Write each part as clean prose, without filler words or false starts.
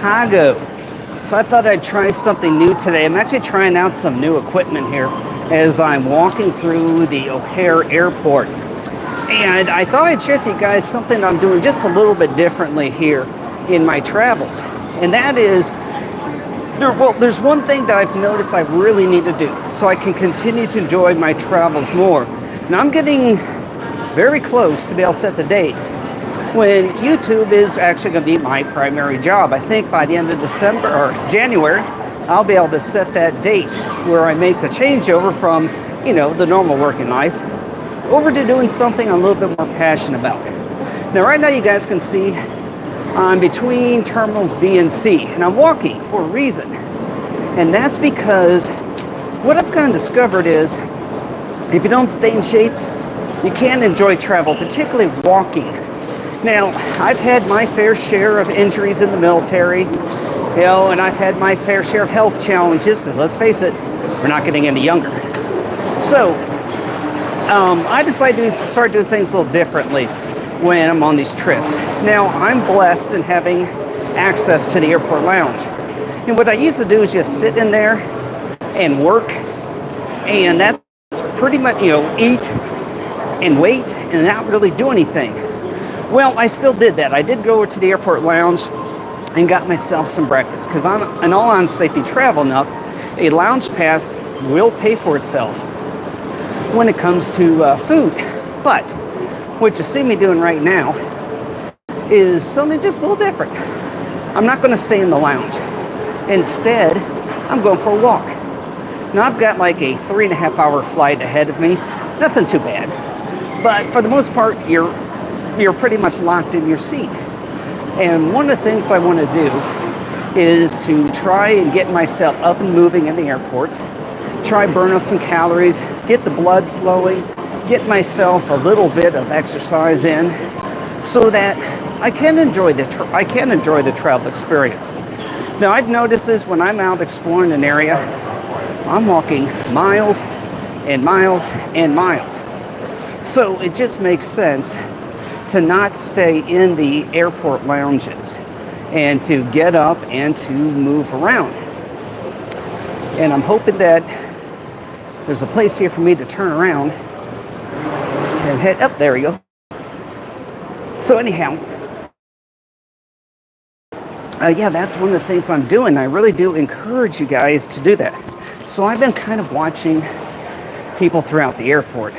Chicago. So I thought I'd try something new today. I'm actually trying out some new equipment here as I'm walking through the O'Hare Airport. And I thought I'd share with you guys something I'm doing just a little bit differently here in my travels. And that is, there's one thing that I've noticed I really need to do so I can continue to enjoy my travels more. Now I'm getting very close to be able to set the date when YouTube is actually going to be my primary job. I think by the end of December or January, I'll be able to set that date where I make the changeover from, the normal working life over to doing something I'm a little bit more passionate about. Now, right now you guys can see I'm between terminals B and C, and I'm walking for a reason. And that's because what I've kind of discovered is if you don't stay in shape, you can't enjoy travel, particularly walking. Now, I've had my fair share of injuries in the military, and I've had my fair share of health challenges, because let's face it, we're not getting any younger. So, I decided to start doing things a little differently when I'm on these trips. Now, I'm blessed in having access to the airport lounge. And what I used to do is just sit in there and work, and that's pretty much, eat and wait and not really do anything. Well, I still did that. I did go over to the airport lounge and got myself some breakfast, because in all honesty, if you travel enough, a lounge pass will pay for itself when it comes to food. But what you see me doing right now is something just a little different. I'm not going to stay in the lounge. Instead, I'm going for a walk. Now, I've got like a 3.5-hour flight ahead of me. Nothing too bad. But for the most part, you're pretty much locked in your seat. And one of the things I want to do is to try and get myself up and moving in the airports, try burn off some calories, get the blood flowing, get myself a little bit of exercise in so that I can enjoy the travel experience. Now, I've noticed this when I'm out exploring an area, I'm walking miles and miles and miles. So it just makes sense to not stay in the airport lounges and to get up and to move around. And I'm hoping that there's a place here for me to turn around and head up. There we go. So anyhow, that's one of the things I'm doing. I really do encourage you guys to do that. So I've been kind of watching people throughout the airport.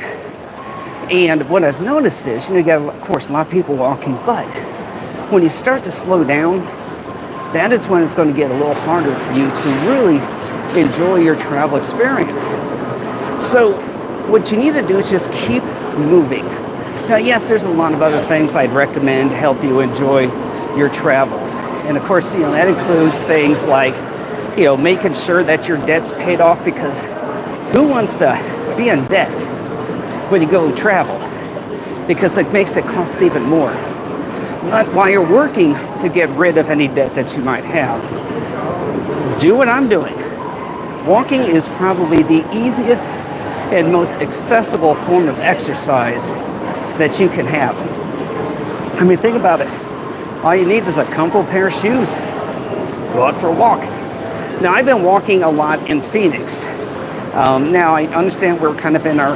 And what I've noticed is, you got, of course, a lot of people walking, but when you start to slow down, that is when it's going to get a little harder for you to really enjoy your travel experience. So what you need to do is just keep moving. Now, yes, there's a lot of other things I'd recommend to help you enjoy your travels. And of course, that includes things like, making sure that your debt's paid off, because who wants to be in debt when you go travel? Because it makes it cost even more. But while you're working to get rid of any debt that you might have, do what I'm doing. Walking is probably the easiest and most accessible form of exercise that you can have. I mean, think about it. All you need is a comfortable pair of shoes. Go out for a walk. Now, I've been walking a lot in Phoenix. Now, I understand we're kind of in our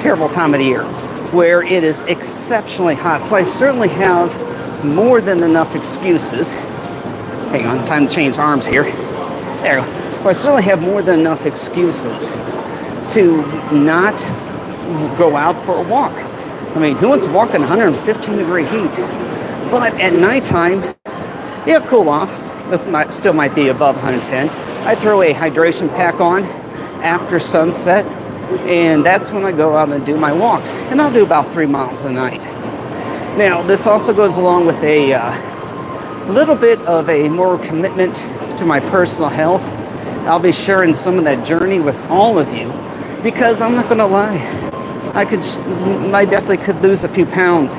terrible time of the year where it is exceptionally hot. So I certainly have more than enough excuses. Hang on, time to change arms here. There we go. Well, I certainly have more than enough excuses to not go out for a walk. I mean, who wants to walk in 115-degree heat? But at nighttime, cool off. This still might be above 110. I throw a hydration pack on after sunset, and that's when I go out and do my walks. And I'll do about 3 miles a night. Now, this also goes along with a little bit of a moral commitment to my personal health. I'll be sharing some of that journey with all of you, because I'm not going to lie, I definitely could lose a few pounds.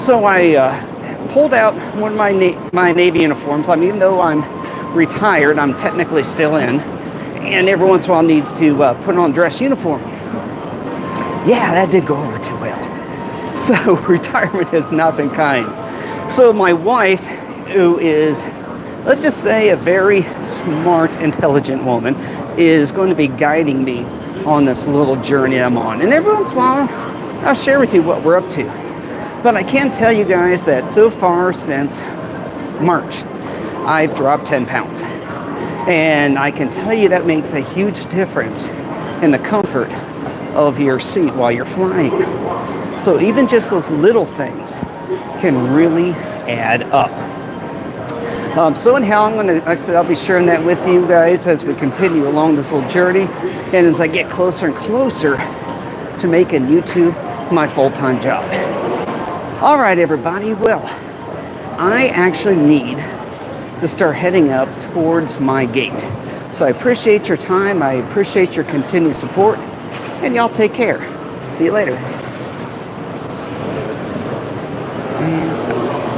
So I pulled out one of my Navy uniforms. I mean, even though I'm retired, I'm technically still in, and every once in a while needs to put on a dress uniform. Yeah, that did go over too well. So retirement has not been kind. So my wife, who is let's just say a very smart, intelligent woman is going to be guiding me on this little journey I'm on. And every once in a while, I'll share with you what we're up to. But I can tell you guys that so far since March, I've dropped 10 pounds. And I can tell you that makes a huge difference in the comfort of your seat while you're flying. So even just those little things can really add up. So anyhow, like I said, I'll be sharing that with you guys as we continue along this little journey, and as I get closer and closer to making YouTube my full-time job. All right, everybody. Well, I actually need to start heading up towards my gate. So I appreciate your time. I appreciate your continued support, and y'all take care. See you later. And so.